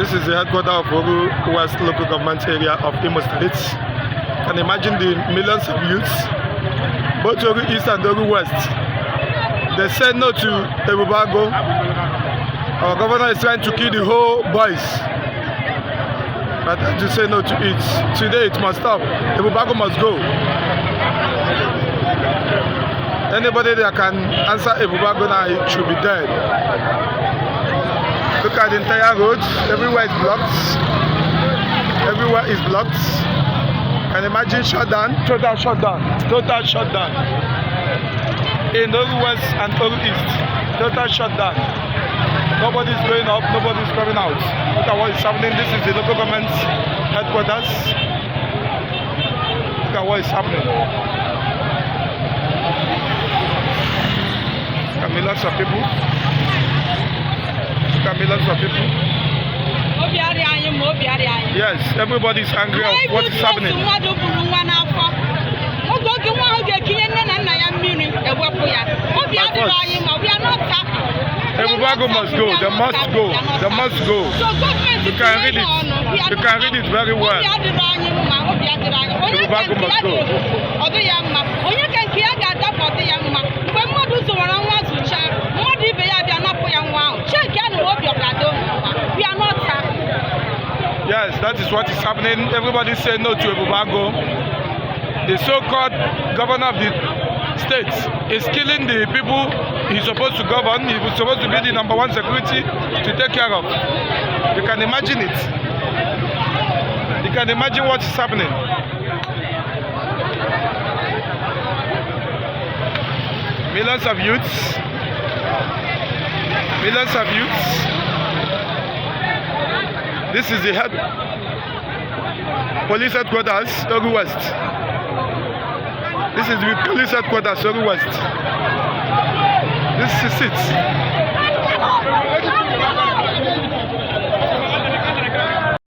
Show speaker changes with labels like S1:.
S1: This is the headquarters of Oru West local government area of Imo State. Can imagine the millions of youths, both Oru East and Oru West. They said no to Ebubeagu. Our governor is trying to kill the whole boys. But I have to say no to it. Today it must stop. Ebubeagu must go. Anybody that can answer Ebubeagu now should be dead. Look at the entire road. Everywhere is blocked. Everywhere is blocked. Can you imagine shutdown? Total shutdown. Total shutdown. In Oru West and Oru East. Total shutdown. Nobody's going up. Nobody's coming out. Look at what is happening. This is the local government headquarters. Look at what is happening. There are millions of people. There are millions of people. Yes, everybody is angry of what is happening. Ebubeagu must go. They must go. They must go. You can read it. You can read it very well. Ebubeagu must go. Yes, that is what is happening. Everybody say no to Ebubeagu. The so-called governor of the state is killing the people he's supposed to govern. He was supposed to be the #1 security to take care of. You can imagine it. You can imagine what is happening. Millions of youths. Millions of youths. This is the police headquarters, Oru West. This is the police headquarters, Oru West. This is it.